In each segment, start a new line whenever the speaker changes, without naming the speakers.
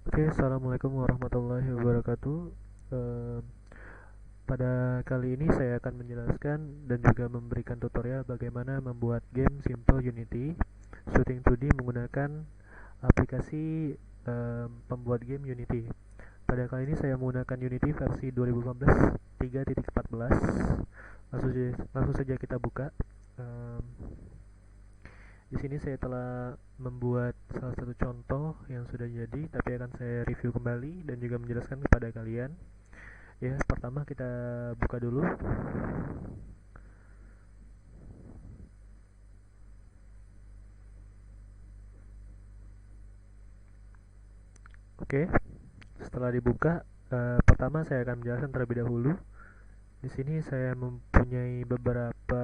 Oke, assalamualaikum warahmatullahi wabarakatuh. Em, Pada kali ini saya akan menjelaskan dan juga memberikan tutorial bagaimana membuat game Simple Unity Shooting 2D menggunakan aplikasi pembuat game Unity. Pada kali ini saya menggunakan Unity versi 2015 3.14. Langsung saja kita buka. Em, Di sini saya telah membuat salah satu contoh yang sudah jadi, tapi akan saya review kembali dan juga menjelaskan kepada kalian. Ya, pertama kita buka dulu. Oke, setelah dibuka, pertama saya akan menjelaskan terlebih dahulu. Di sini saya mempunyai beberapa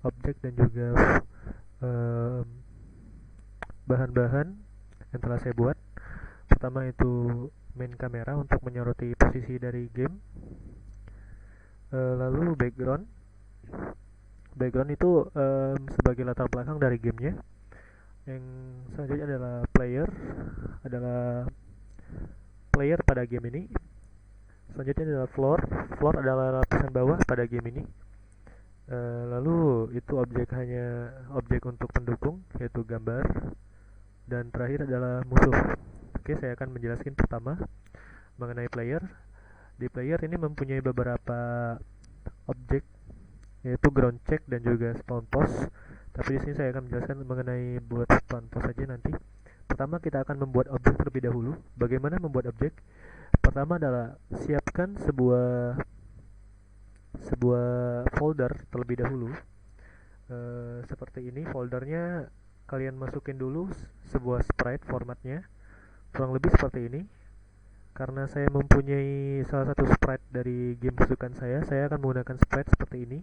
objek dan juga em, bahan-bahan yang telah saya buat. Pertama itu main kamera untuk menyoroti posisi dari game. Lalu background. Background itu sebagai latar belakang dari gamenya. Yang selanjutnya adalah player pada game ini. Selanjutnya adalah floor. Floor adalah lapisan bawah pada game ini. Lalu itu objek untuk pendukung, yaitu gambar. Dan terakhir adalah musuh. Oke, saya akan menjelaskan pertama mengenai player. Di player ini mempunyai beberapa objek, yaitu ground check dan juga spawn post. Tapi di sini saya akan menjelaskan mengenai buat spawn post saja nanti. Pertama kita akan membuat objek terlebih dahulu. Bagaimana membuat objek? Pertama adalah siapkan sebuah sebuah folder terlebih dahulu. Seperti ini foldernya, kalian masukin dulu sebuah sprite formatnya kurang lebih seperti ini. Karena saya mempunyai salah satu sprite dari game kesukaan saya akan menggunakan sprite seperti ini.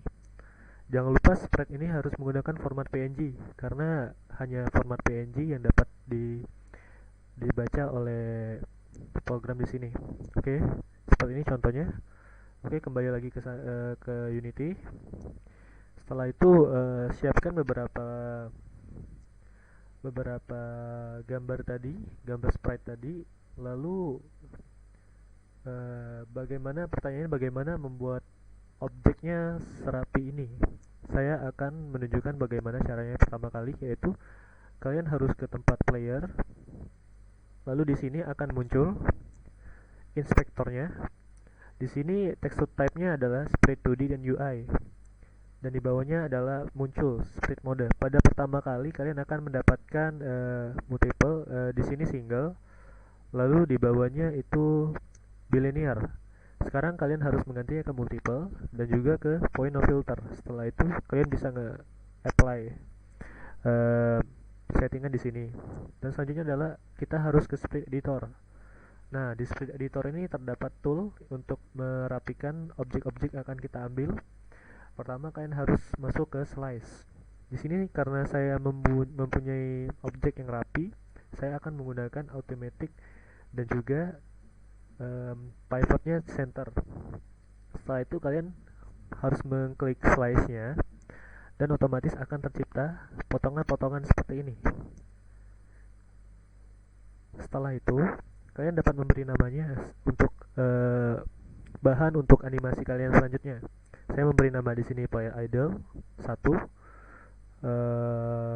Jangan lupa sprite ini harus menggunakan format PNG karena hanya format PNG yang dapat dibaca oleh program di sini. Oke, seperti ini contohnya. Oke, kembali lagi ke Unity. Setelah itu siapkan beberapa gambar tadi, gambar sprite tadi. Lalu bagaimana membuat objeknya serapi ini. Saya akan menunjukkan bagaimana caranya pertama kali, yaitu kalian harus ke tempat player. Lalu di sini akan muncul inspektornya. Di sini texture type-nya adalah sprite 2D dan UI. Dan di bawahnya adalah muncul sprite mode. Pada pertama kali kalian akan mendapatkan multiple, di sini single. Lalu di bawahnya itu bilinear. Sekarang kalian harus menggantinya ke multiple dan juga ke point of filter. Setelah itu kalian bisa nge-apply uh, settingan di sini. Dan selanjutnya adalah kita harus ke sprite editor. Nah, di sprite editor ini terdapat tool untuk merapikan objek-objek yang akan kita ambil. Pertama kalian harus masuk ke slice. Di sini karena saya mempunyai objek yang rapi, saya akan menggunakan automatic dan juga pivotnya center. Setelah itu kalian harus mengklik slice-nya dan otomatis akan tercipta potongan-potongan seperti ini. Setelah itu kalian dapat memberi namanya untuk bahan untuk animasi kalian selanjutnya. Saya memberi nama di sini player idle 1,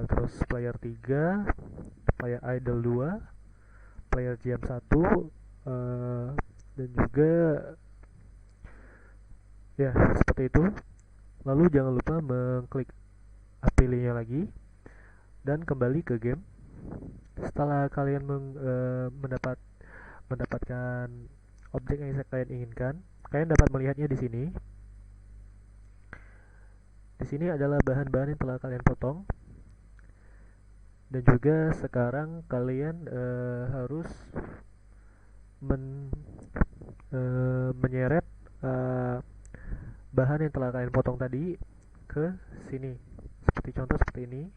terus player 3, player idle 2, player jam 1, dan juga ya seperti itu. Lalu jangan lupa mengklik pilihnya lagi dan kembali ke game. Setelah kalian mendapatkan objek yang kalian inginkan, kalian dapat melihatnya di sini. Di sini adalah bahan-bahan yang telah kalian potong. Dan juga sekarang kalian harus menyeret bahan yang telah kalian potong tadi ke sini. Seperti contoh seperti ini.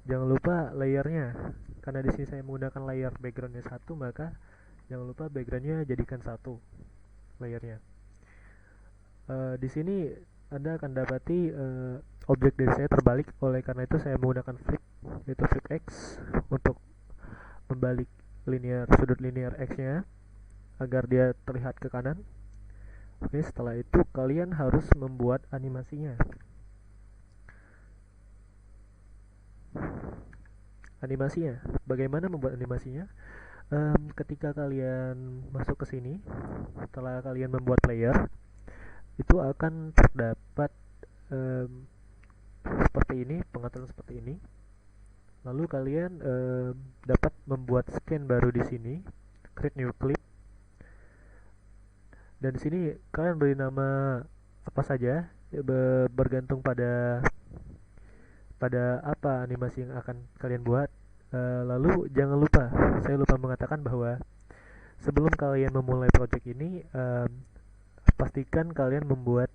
Jangan lupa layernya. Karena di sini saya menggunakan layer backgroundnya 1, maka jangan lupa backgroundnya jadikan 1 layernya. Di sini Anda akan dapati objek dari saya terbalik. Oleh karena itu saya menggunakan flip, yaitu flip X untuk membalik sudut linear X-nya agar dia terlihat ke kanan. Oke, setelah itu kalian harus membuat animasinya. Bagaimana membuat animasinya? Ketika kalian masuk ke sini, setelah kalian membuat player, itu akan terdapat seperti ini, pengaturan seperti ini. Lalu kalian dapat membuat scan baru di sini, create new clip. Dan di sini kalian beri nama apa saja, bergantung pada apa animasi yang akan kalian buat. Lalu jangan lupa, saya lupa mengatakan bahwa sebelum kalian memulai project ini, pastikan kalian membuat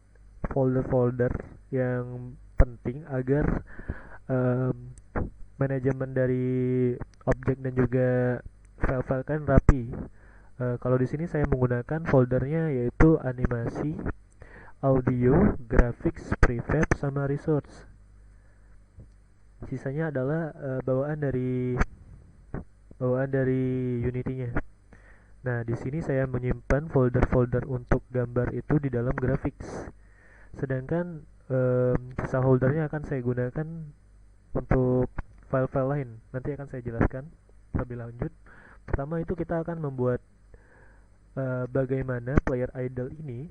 folder-folder yang penting agar manajemen dari objek dan juga file-file kalian rapi. Kalau di sini saya menggunakan foldernya yaitu animasi, audio, graphics, prefab, sama resource. Sisanya adalah bawaan dari Unity-nya. Nah, di sini saya menyimpan folder-folder untuk gambar itu di dalam graphics. Sedangkan sisa foldernya akan saya gunakan untuk file-file lain. Nanti akan saya jelaskan lebih lanjut. Pertama itu kita akan membuat bagaimana player idle ini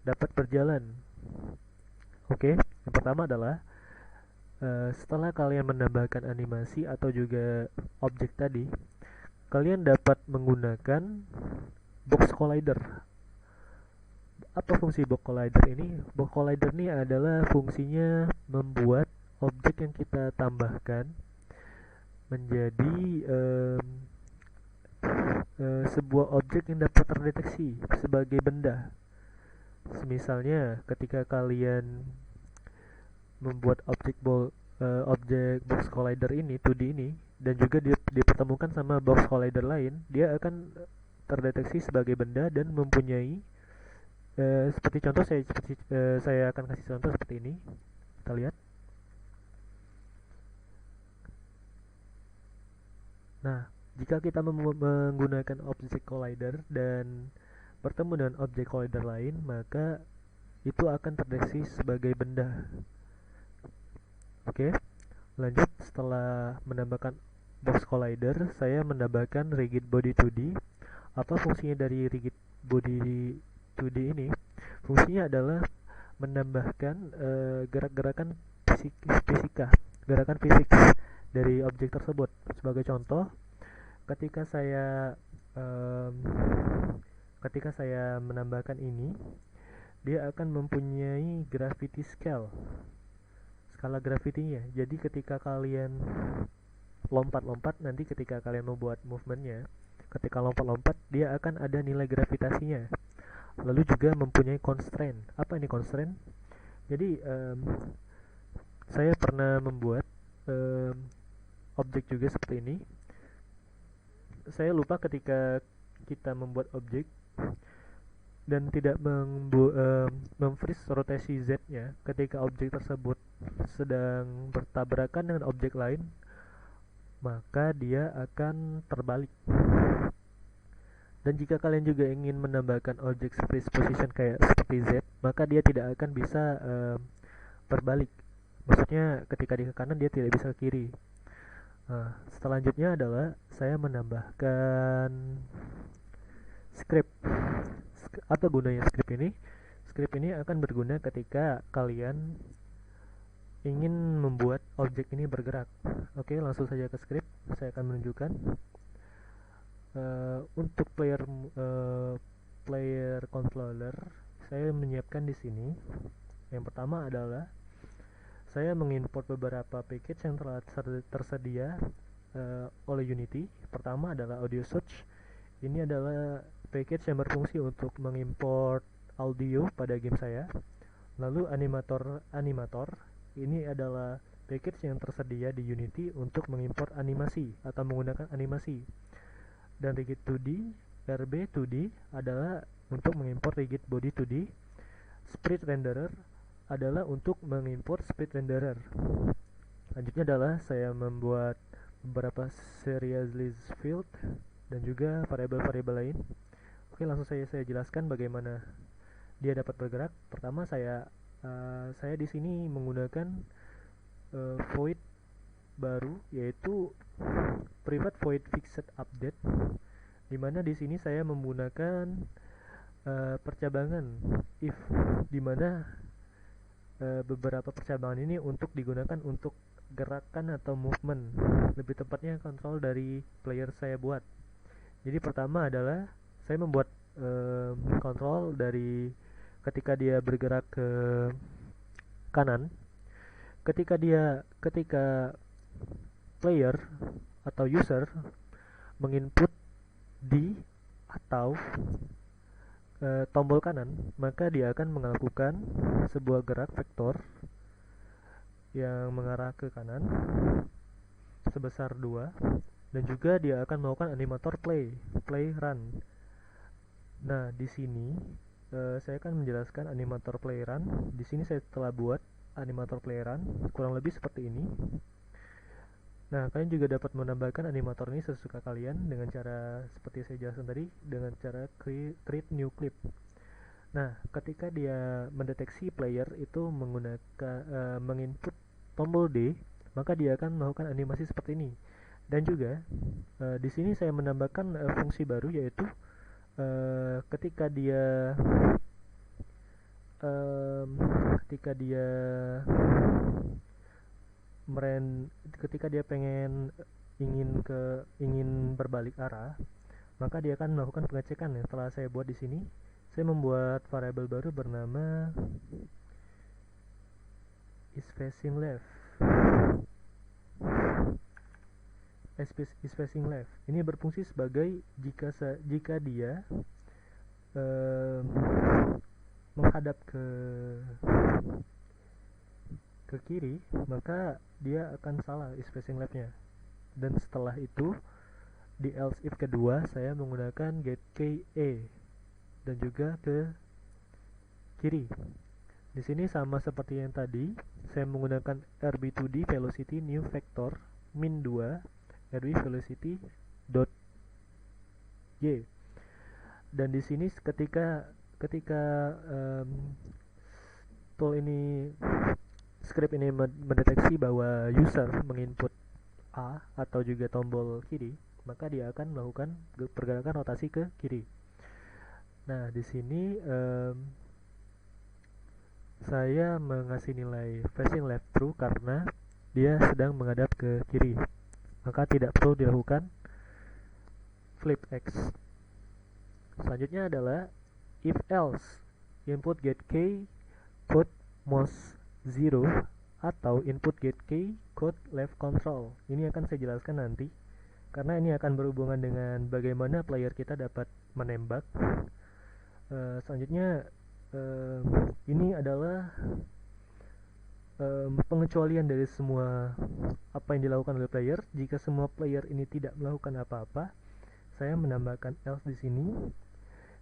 dapat berjalan. Oke, yang pertama adalah setelah kalian menambahkan animasi atau juga objek tadi, kalian dapat menggunakan box collider. Apa fungsi box collider ini? Box collider ini adalah fungsinya membuat objek yang kita tambahkan menjadi sebuah objek yang dapat terdeteksi sebagai benda. Misalnya ketika kalian membuat objek box collider ini 2D ini dan juga dipertemukan sama box collider lain, dia akan terdeteksi sebagai benda dan mempunyai seperti contoh saya akan kasih contoh seperti ini. Kita lihat. Nah, jika kita menggunakan object collider dan bertemu dengan object collider lain, maka itu akan terdeteksi sebagai benda. Oke, lanjut. Setelah menambahkan box collider, saya menambahkan rigid body 2D. Apa fungsinya dari rigid body 2D ini? Fungsinya adalah menambahkan gerak-gerakan fisika, gerakan fisik dari objek tersebut. Sebagai contoh, ketika saya menambahkan ini, dia akan mempunyai gravity skala gravitinya. Jadi ketika kalian lompat-lompat, nanti ketika kalian membuat movementnya, ketika lompat-lompat dia akan ada nilai gravitasinya. Lalu juga mempunyai constraint. Apa ini constraint? Jadi saya pernah membuat objek juga seperti ini. Saya lupa ketika kita membuat objek dan tidak memfreeze rotasi Z-nya ketika objek tersebut sedang bertabrakan dengan objek lain, maka dia akan terbalik. Dan jika kalian juga ingin menambahkan objek freeze position seperti Z, maka dia tidak akan bisa berbalik. Maksudnya ketika di ke kanan dia tidak bisa ke kiri. Nah, selanjutnya adalah saya menambahkan script. Apa gunanya script ini? Script ini akan berguna ketika kalian ingin membuat objek ini bergerak. Oke, langsung saja ke script. Saya akan menunjukkan. Untuk player controller, saya menyiapkan di sini. Yang pertama adalah saya mengimport beberapa package yang telah tersedia oleh Unity. Pertama adalah audio search. Ini adalah package yang berfungsi untuk mengimport audio pada game saya. Lalu animator. Ini adalah package yang tersedia di Unity untuk mengimport animasi atau menggunakan animasi. Dan rigid 2D, RB 2D adalah untuk mengimport rigid body 2D. Sprite renderer adalah untuk mengimport sprite renderer. Lanjutnya adalah saya membuat beberapa serial list field dan juga variabel-variabel lain. Oke, langsung saya jelaskan bagaimana dia dapat bergerak. Pertama saya di sini menggunakan void baru, yaitu private void fixed update, dimana di sini saya menggunakan percabangan if, dimana beberapa percabangan ini untuk digunakan untuk gerakan atau movement, lebih tepatnya kontrol dari player saya buat. Jadi pertama adalah saya membuat kontrol dari ketika dia bergerak ke kanan, ketika player atau user menginput di atau tombol kanan, maka dia akan melakukan sebuah gerak vektor yang mengarah ke kanan sebesar 2, dan juga dia akan melakukan animator play run. Nah, di sini saya akan menjelaskan animator play run. Di sini saya telah buat animator play run kurang lebih seperti ini. Nah, kalian juga dapat menambahkan animator ini sesuka kalian dengan cara seperti saya jelaskan tadi, dengan cara create new clip. Nah, ketika dia mendeteksi player itu menggunakan menginput tombol D, maka dia akan melakukan animasi seperti ini. Dan juga di sini saya menambahkan fungsi baru, yaitu ketika dia ketika dia ketika dia ingin berbalik arah, maka dia akan melakukan pengecekan. Ya, setelah saya buat di sini, saya membuat variabel baru bernama is facing left. Is facing left. Ini berfungsi sebagai jika dia menghadap ke kiri, maka dia akan salah is facing left-nya. Dan setelah itu di else if kedua saya menggunakan get k a dan juga ke kiri. Di sini sama seperti yang tadi, saya menggunakan rb2d velocity new vector min 2 rb velocity dot y. Dan di sini ketika tool ini script ini mendeteksi bahwa user menginput A atau juga tombol kiri, maka dia akan melakukan pergerakan rotasi ke kiri. Nah, di sini saya mengasih nilai facing left true karena dia sedang menghadap ke kiri, maka tidak perlu dilakukan flip X. Selanjutnya adalah if else input get k code mouse 0 atau input get k code left control. Ini akan saya jelaskan nanti, karena ini akan berhubungan dengan bagaimana player kita dapat menembak. Selanjutnya ini adalah pengecualian dari semua apa yang dilakukan oleh player. Jika semua player ini tidak melakukan apa-apa, saya menambahkan else di sini.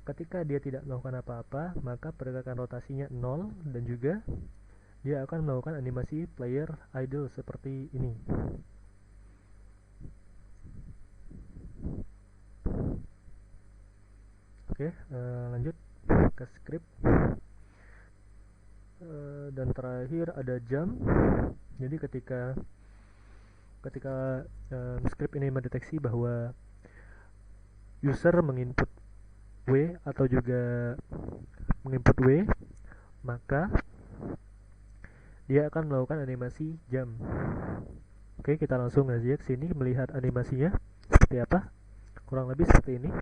Ketika dia tidak melakukan apa-apa, maka pergerakan rotasinya 0, dan juga dia akan melakukan animasi player idle seperti ini. Oke, lanjut ke script. Dan terakhir ada jump. Jadi ketika script ini mendeteksi bahwa user menginput W atau juga menginput W, maka dia akan melakukan animasi jump. Oke, kita langsung aja ke sini melihat animasinya seperti apa. Kurang lebih seperti ini.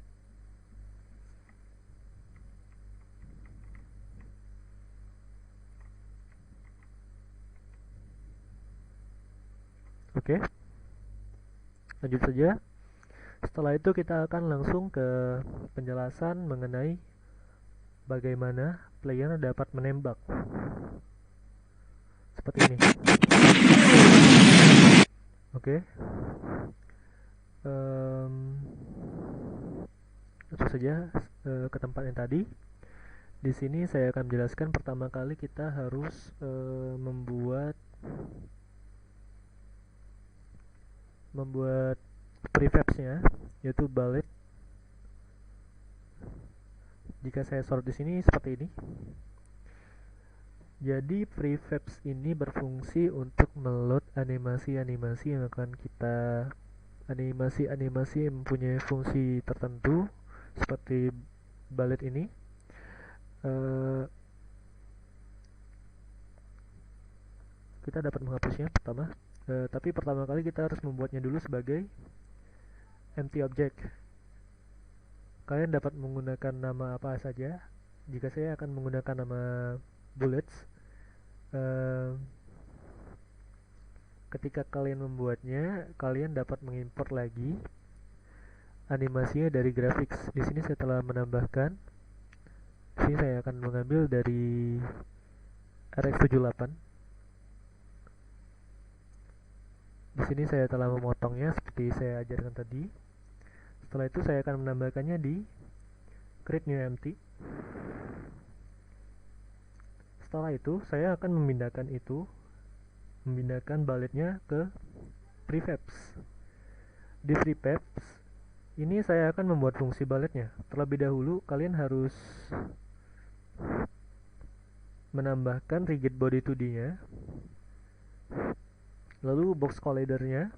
Oke, lanjut saja. Setelah itu kita akan langsung ke penjelasan mengenai bagaimana player dapat menembak seperti ini. Oke, langsung saja ke tempat yang tadi. Di sini saya akan menjelaskan pertama kali kita membuat prefabs-nya, yaitu bullet. Jika saya sort di sini seperti ini. Jadi prefabs ini berfungsi untuk meload animasi-animasi yang akan kita animasi-animasi yang mempunyai fungsi tertentu seperti bullet ini. Kita dapat menghapusnya pertama, tapi pertama kali kita harus membuatnya dulu sebagai empty object. Kalian dapat menggunakan nama apa saja. Jika saya akan menggunakan nama bullets, ketika kalian membuatnya, kalian dapat mengimport lagi animasinya dari graphics. Di sini saya telah menambahkan. Di sini saya akan mengambil dari RX78. Di sini saya telah memotongnya seperti saya ajarkan tadi. Setelah itu saya akan menambahkannya di create new empty. Setelah itu saya akan memindahkan bulletnya ke prefabs. Di prefabs ini saya akan membuat fungsi bulletnya. Terlebih dahulu kalian harus menambahkan rigid body 2D-nya, lalu box collider-nya.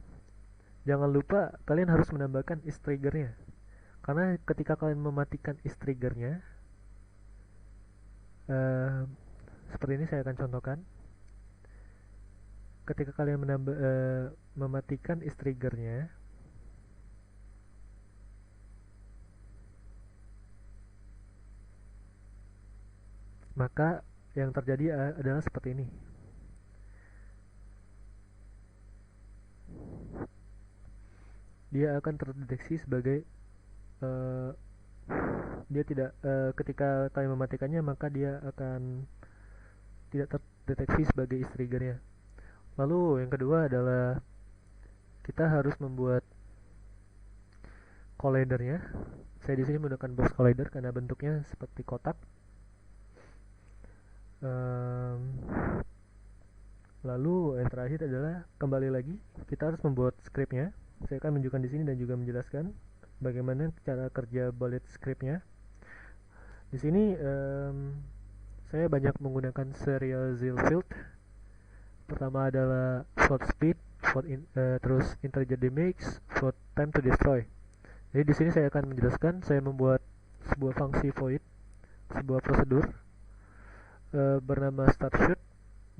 Jangan lupa kalian harus menambahkan is trigger-nya, karena ketika kalian mematikan is trigger-nya, seperti ini saya akan contohkan. Ketika kalian mematikan is trigger-nya, maka yang terjadi adalah seperti ini. Dia akan terdeteksi sebagai dia tidak ketika kalian mematikannya, maka dia akan tidak terdeteksi sebagai is trigger-nya. Lalu yang kedua adalah kita harus membuat collider-nya. Saya di sini menggunakan box collider karena bentuknya seperti kotak. Lalu yang terakhir adalah kembali lagi kita harus membuat script-nya. Saya akan menunjukkan di sini dan juga menjelaskan bagaimana cara kerja bullet script-nya. Di sini saya banyak menggunakan serial zil field. Pertama adalah float speed, terus integer damage, float time to destroy. Jadi di sini saya akan menjelaskan, saya membuat sebuah fungsi void, sebuah prosedur bernama start shoot,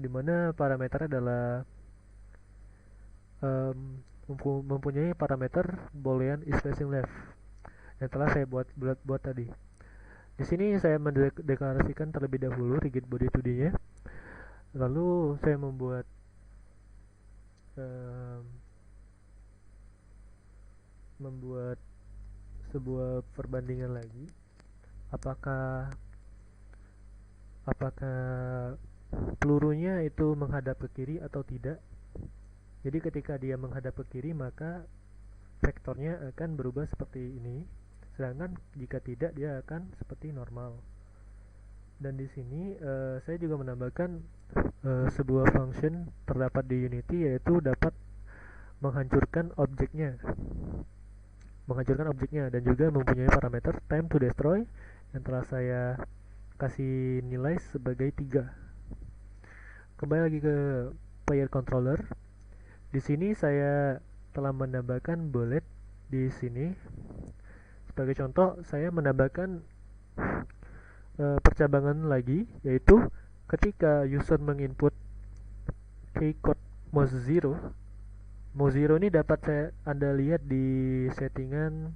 di mana parameter adalah mempunyai parameter boolean is facing left yang telah saya buat tadi. Di sini saya mendeklarasikan terlebih dahulu rigid body 2D-nya. Lalu saya membuat sebuah perbandingan lagi. Apakah pelurunya itu menghadap ke kiri atau tidak. Jadi ketika dia menghadap ke kiri, maka vektornya akan berubah seperti ini. Sedangkan jika tidak, dia akan seperti normal. Dan di sini saya juga menambahkan sebuah function terdapat di Unity, yaitu dapat menghancurkan objeknya dan juga mempunyai parameter time to destroy yang telah saya kasih nilai sebagai 3. Kembali lagi ke player controller. Di sini saya telah menambahkan bullet di sini. Sebagai contoh, saya menambahkan percabangan lagi, yaitu ketika user menginput keycode mouse 0 ini dapat Anda lihat di settingan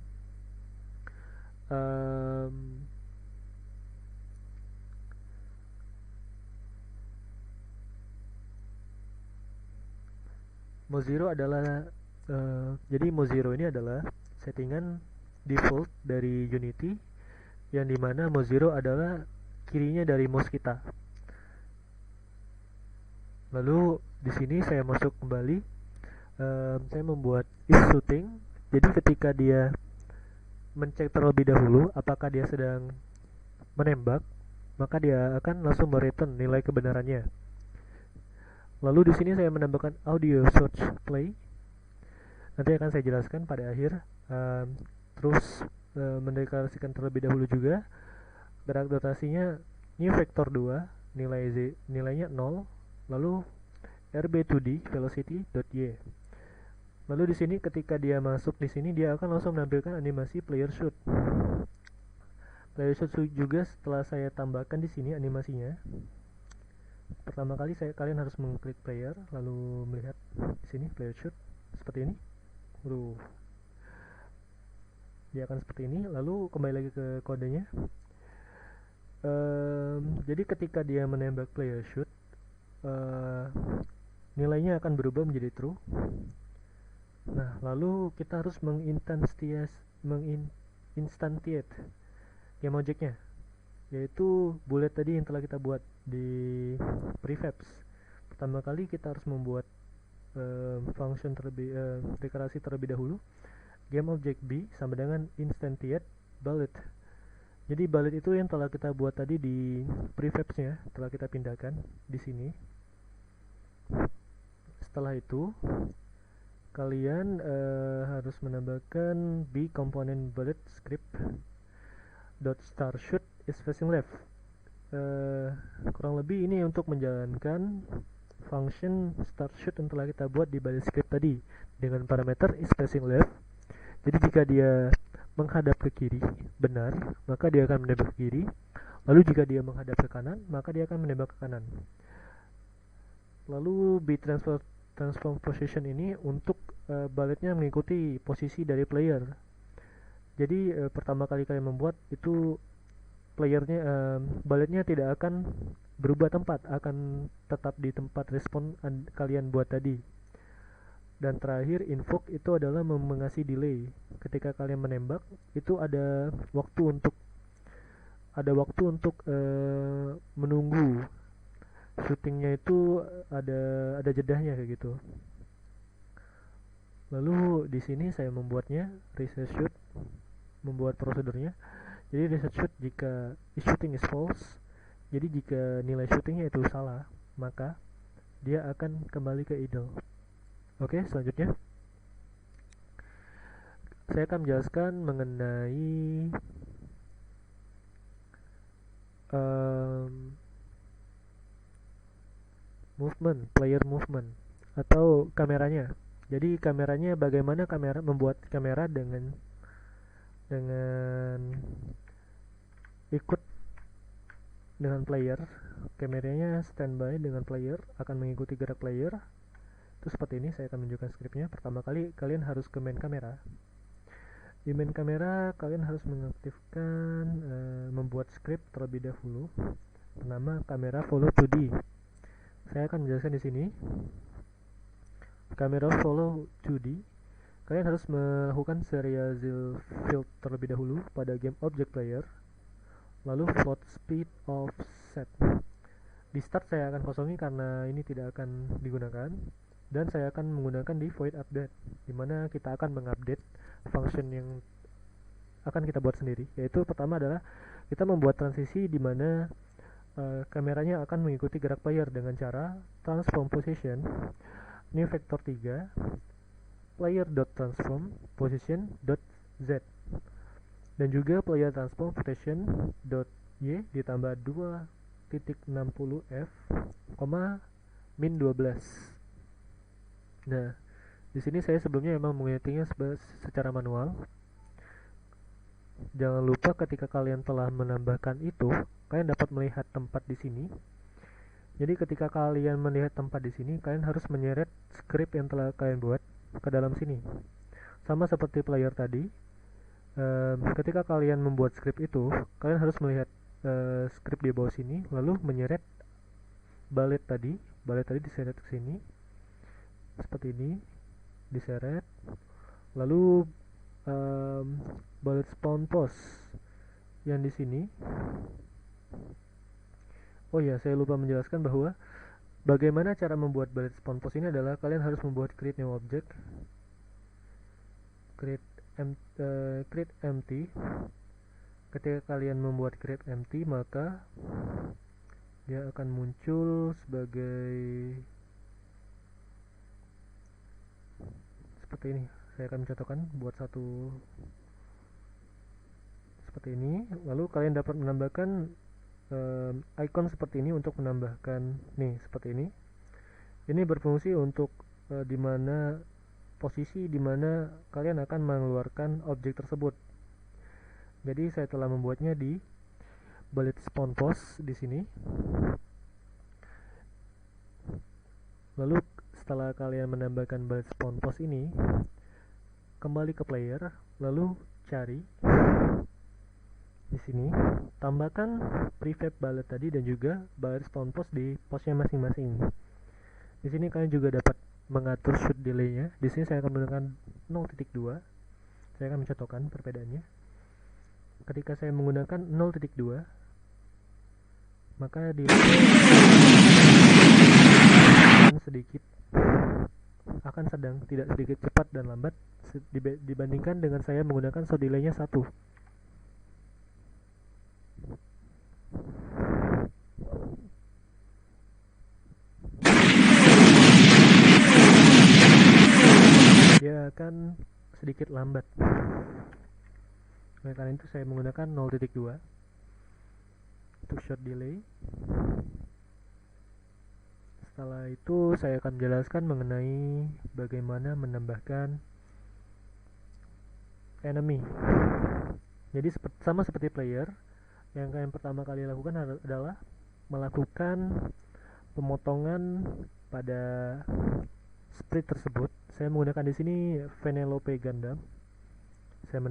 mouse 0 adalah jadi mouse 0 ini adalah settingan default dari Unity, yang dimana mouse 0 adalah kirinya dari mouse kita. Lalu di sini saya masuk kembali, saya membuat is shooting. Jadi ketika dia mencek terlebih dahulu apakah dia sedang menembak, maka dia akan langsung mereturn nilai kebenarannya. Lalu di sini saya menambahkan audio search play. Nanti akan saya jelaskan pada akhir. Terus mendeklarasikan terlebih dahulu juga gerak rotasinya new vector 2, nilainya 0, lalu rb2d velocity.y. Lalu di sini ketika dia masuk di sini dia akan langsung menampilkan animasi player shoot. Player shoot juga setelah saya tambahkan di sini animasinya. Pertama kali kalian harus mengklik player lalu melihat di sini player shoot seperti ini. Dia akan seperti ini. Lalu kembali lagi ke kodenya. Jadi ketika dia menembak player shoot, nilainya akan berubah menjadi true. Nah, lalu kita harus menginstantiate game objectnya, yaitu bullet tadi yang telah kita buat di prefabs. Pertama kali kita harus membuat function deklarasi terlebih dahulu. Game object B sama dengan instantiate bullet. Jadi bullet itu yang telah kita buat tadi di prefabsnya, telah kita pindahkan di sini. Setelah itu kalian harus menambahkan B component bullet script dot start shoot is facing left. Kurang lebih ini untuk menjalankan function start shoot yang telah kita buat di balik script tadi dengan parameter is facing left. Jadi jika dia menghadap ke kiri benar, maka dia akan menembak ke kiri. Lalu jika dia menghadap ke kanan, maka dia akan menembak ke kanan. Lalu B transform position ini untuk bulletnya mengikuti posisi dari player. Jadi pertama kali kalian membuat itu bulletnya tidak akan berubah tempat, akan tetap di tempat respon kalian buat tadi. Dan terakhir invoke itu adalah mengasih delay. Ketika kalian menembak itu ada waktu untuk menunggu. Shootingnya itu ada jedahnya kayak gitu. Lalu di sini saya membuatnya reset shoot, membuat prosedurnya. Jadi reset shoot jika shooting is false. Jadi jika nilai shootingnya itu salah, maka dia akan kembali ke idle. Oke, selanjutnya saya akan menjelaskan mengenai player movement atau kameranya. Jadi kameranya bagaimana membuat kamera dengan ikut dengan player. Kameranya standby dengan player, akan mengikuti gerak player. Itu seperti ini, saya akan menunjukkan skripnya. Pertama kali kalian harus ke main kamera. Di main kamera kalian harus mengaktifkan membuat script terlebih dahulu bernama kamera follow 2D. Saya akan menjelaskan di sini. Kamera follow 2D, kalian harus melakukan serial field terlebih dahulu pada game object player, lalu float speed offset. Di start saya akan kosongi karena ini tidak akan digunakan, dan saya akan menggunakan di void update, dimana kita akan mengupdate function yang akan kita buat sendiri. Yaitu pertama adalah kita membuat transisi dimana kameranya akan mengikuti gerak player dengan cara transform position new vector 3 player.transform position.z, dan juga player transform position.y ditambah 2.60f, min 12. Nah, di sini saya sebelumnya memang mengetiknya secara manual. Jangan lupa ketika kalian telah menambahkan itu, kalian dapat melihat tempat di sini. Jadi ketika kalian melihat tempat di sini, kalian harus menyeret script yang telah kalian buat ke dalam sini. Sama seperti player tadi, ketika kalian membuat script itu, kalian harus melihat script di bawah sini, lalu menyeret bullet tadi diseret ke sini seperti ini, diseret. Lalu bullet spawn post yang di sini. Oh ya, saya lupa menjelaskan bahwa bagaimana cara membuat bullet spawn post ini adalah kalian harus membuat create new object, create empty. Ketika kalian membuat create empty, maka dia akan muncul sebagai seperti ini. Saya akan mencontohkan buat satu seperti ini. Lalu kalian dapat menambahkan icon seperti ini untuk menambahkan nih seperti ini. Ini berfungsi untuk dimana posisi dimana kalian akan mengeluarkan objek tersebut. Jadi saya telah membuatnya di bullet spawn post di sini. Lalu setelah kalian menambahkan bullet spawn post ini, kembali ke player, lalu cari di sini, tambahkan prefab bullet tadi dan juga bullet spawn post di postnya masing-masing. Di sini kalian juga dapat mengatur shoot delay-nya. Di sini saya akan menggunakan 0.2. Saya akan mencontohkan perbedaannya. Ketika saya menggunakan 0.2, maka delay sedikit akan sedang, tidak sedikit cepat dan lambat dibandingkan dengan saya menggunakan shoot delay-nya 1. Dia akan sedikit lambat. Oleh karena itu saya menggunakan 0.2 untuk shot delay. Setelah itu saya akan menjelaskan mengenai bagaimana menambahkan enemy. Jadi sama seperti player, yang kalian pertama kali lakukan adalah melakukan pemotongan pada sprite tersebut. Saya menggunakan di sini Vanellope Gundam. Saya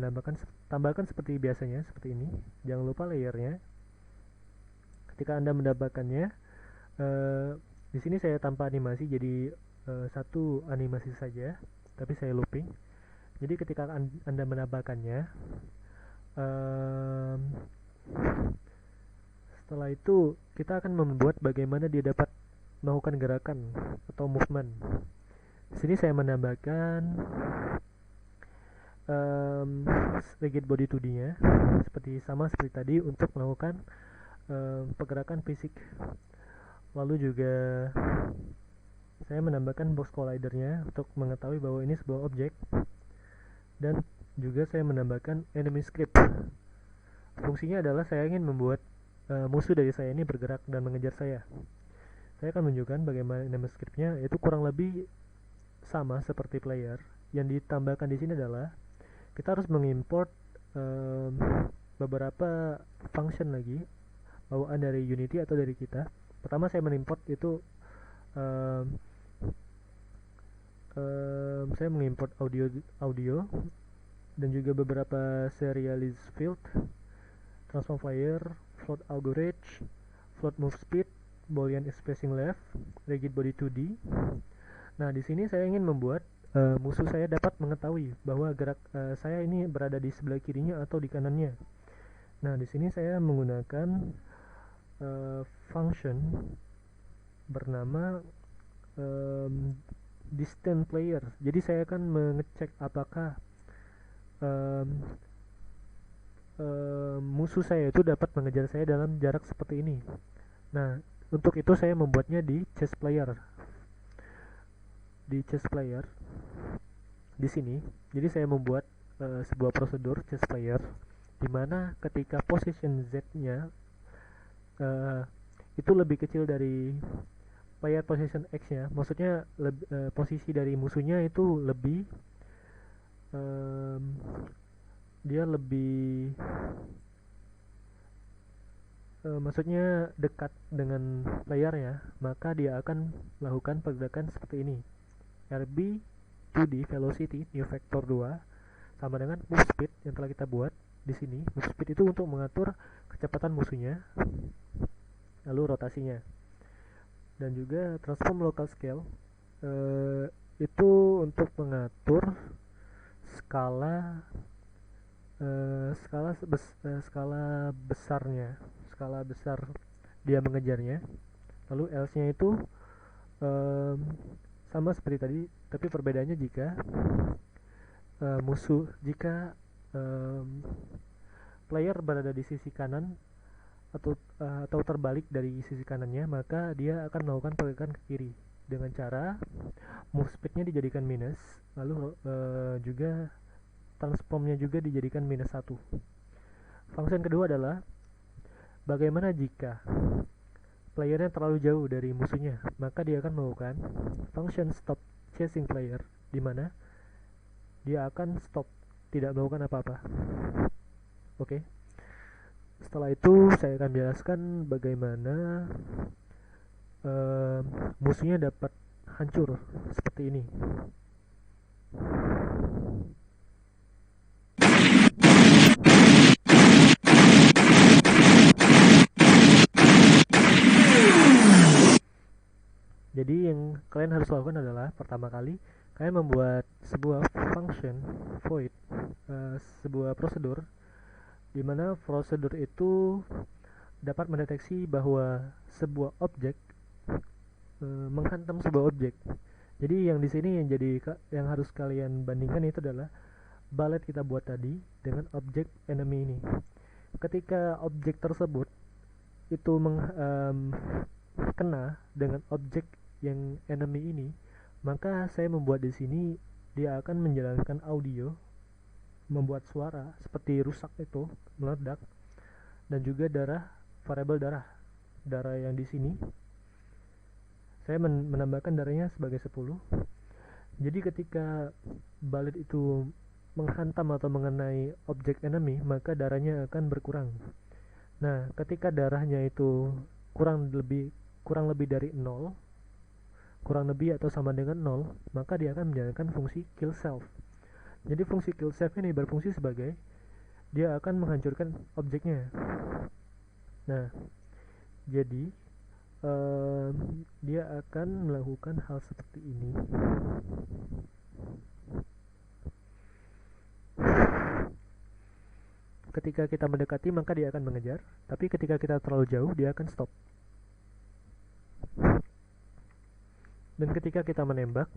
tambahkan seperti biasanya, seperti ini. Jangan lupa layernya. Ketika Anda mendapatkannya, di sini saya tanpa animasi, jadi satu animasi saja, tapi saya looping. Jadi ketika Anda menambahkannya, setelah itu kita akan membuat bagaimana dia dapat melakukan gerakan atau movement. Di sini saya menambahkan rigid body 2D-nya sama seperti tadi untuk melakukan pergerakan fisik. Lalu juga saya menambahkan box collider-nya untuk mengetahui bahwa ini sebuah objek, dan juga saya menambahkan enemy script. Fungsinya adalah saya ingin membuat musuh dari saya ini bergerak dan mengejar saya. Saya akan menunjukkan bagaimana enemy script-nya, yaitu kurang lebih sama seperti player. Yang ditambahkan di sini adalah kita harus mengimport beberapa function lagi bawaan dari Unity atau dari kita. Pertama saya mengimport itu saya mengimport audio dan juga beberapa serialize field, transform flyer, float algorithm, float move speed, boolean spacing left, rigid body 2D. Nah, di sini saya ingin membuat musuh saya dapat mengetahui bahwa gerak saya ini berada di sebelah kirinya atau di kanannya. Nah, di sini saya menggunakan function bernama distant player. Jadi saya akan mengecek apakah musuh saya itu dapat mengejar saya dalam jarak seperti ini. Nah, untuk itu saya membuatnya di chess player. Di chess player di sini. Jadi saya membuat sebuah prosedur chess player di mana ketika position Z-nya itu lebih kecil dari player position X-nya, maksudnya posisi dari musuhnya itu lebih dia lebih maksudnya dekat dengan layarnya, maka dia akan melakukan pergerakan seperti ini. RB 2D velocity new vector 2 sama dengan move speed yang telah kita buat di sini. Move speed itu untuk mengatur kecepatan musuhnya, lalu rotasinya. Dan juga transform local scale itu untuk mengatur skala skala besar dia mengejarnya. Lalu else-nya itu sama seperti tadi, tapi perbedaannya jika player berada di sisi kanan atau terbalik dari sisi kanannya, maka dia akan melakukan pergerakan ke kiri. dengan cara move speednya dijadikan minus, lalu juga transformnya juga dijadikan -1. Function kedua adalah bagaimana jika playernya terlalu jauh dari musuhnya, maka dia akan melakukan function stop chasing player, di mana dia akan stop, tidak melakukan apa-apa. Oke. Setelah itu saya akan jelaskan bagaimana musuhnya dapat hancur seperti ini. Jadi yang kalian harus lakukan adalah pertama kali kalian membuat sebuah function void, sebuah prosedur di mana prosedur itu dapat mendeteksi bahwa sebuah objek menghantam sebuah objek. Jadi yang di sini yang harus kalian bandingkan itu adalah bullet kita buat tadi dengan objek enemy ini. Ketika objek tersebut itu kena dengan objek yang enemy ini, maka saya membuat di sini dia akan menjalankan audio, membuat suara seperti rusak itu, meledak, dan juga variabel darah yang di sini saya menambahkan darahnya sebagai 10. Jadi ketika bullet itu menghantam atau mengenai objek enemy, maka darahnya akan berkurang. Nah, ketika darahnya itu kurang lebih dari 0, kurang lebih atau sama dengan 0, maka dia akan menjalankan fungsi kill self. Jadi fungsi kill self ini berfungsi sebagai dia akan menghancurkan objeknya. Nah, jadi dia akan melakukan hal seperti ini. Ketika kita mendekati, maka dia akan mengejar, tapi ketika kita terlalu jauh, dia akan stop. Dan ketika kita menembak,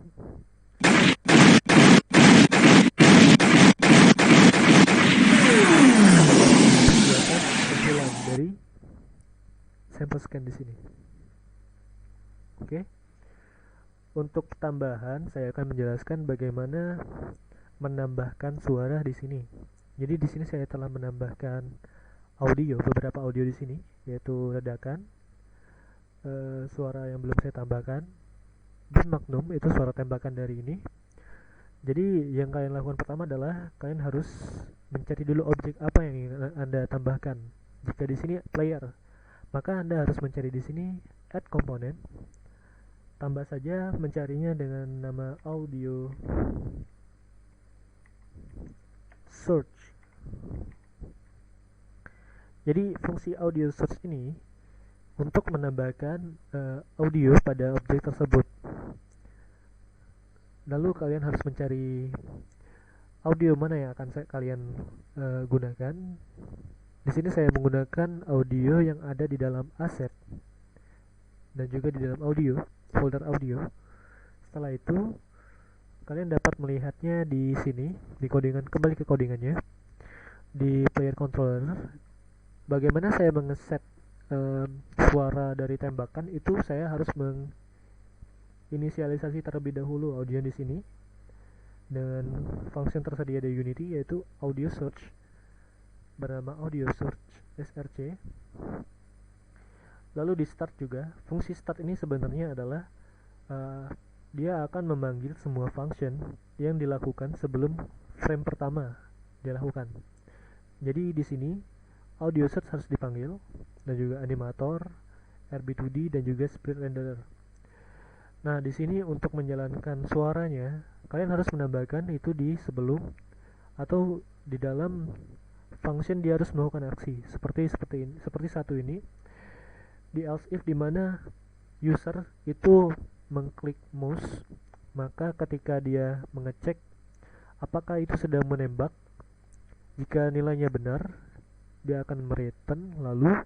kesimpulan dari sampel scan di sini. Oke. Untuk tambahan, saya akan menjelaskan bagaimana menambahkan suara di sini. Jadi di sini saya telah menambahkan beberapa audio di sini, yaitu ledakan, suara yang belum saya tambahkan, dan magnum, itu suara tembakan dari ini. Jadi yang kalian lakukan pertama adalah kalian harus mencari dulu objek apa yang ingin Anda tambahkan. Jika di sini player, maka Anda harus mencari di sini add component. Tambah saja mencarinya dengan nama audio search. Jadi fungsi audio search ini untuk menambahkan audio pada objek tersebut. Lalu kalian harus mencari audio mana yang akan kalian gunakan. Di sini saya menggunakan audio yang ada di dalam asset dan juga di dalam folder audio. Setelah itu kalian dapat melihatnya di sini, di codingan, kembali ke codingannya di player controller. Bagaimana saya mengeset suara dari tembakan itu, saya harus menginisialisasi terlebih dahulu audio di sini dengan function tersedia di Unity, yaitu audio search bernama audio search src. Lalu di start juga, fungsi start ini sebenarnya adalah dia akan memanggil semua function yang dilakukan sebelum frame pertama dilakukan. Jadi di sini audio search harus dipanggil, dan juga animator, RB2D, dan juga split renderer. Nah, di sini untuk menjalankan suaranya, kalian harus menambahkan itu di sebelum atau di dalam function dia harus melakukan aksi seperti satu ini di else if, dimana user itu mengklik mouse, maka ketika dia mengecek apakah itu sedang menembak, jika nilainya benar, dia akan mereturn, lalu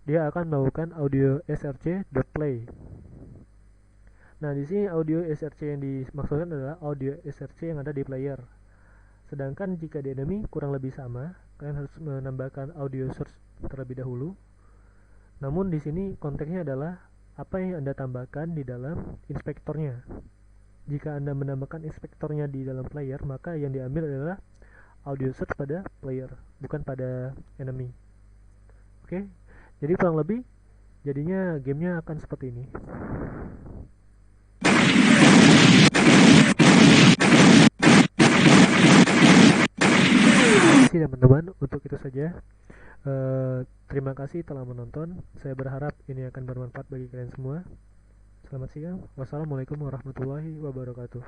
dia akan melakukan audio src.play. Nah, di sini audio src yang dimaksudkan adalah audio src yang ada di player. Sedangkan jika di enemy kurang lebih sama, kalian harus menambahkan audio search terlebih dahulu. Namun di sini konteksnya adalah apa yang Anda tambahkan di dalam inspektornya. Jika Anda menambahkan inspektornya di dalam player, maka yang diambil adalah audio search pada player, bukan pada enemy. Oke, jadi kurang lebih jadinya gamenya akan seperti ini. Terima kasih teman-teman, untuk itu saja. Terima kasih telah menonton. Saya berharap ini akan bermanfaat bagi kalian semua. Selamat siang. Wassalamualaikum warahmatullahi wabarakatuh.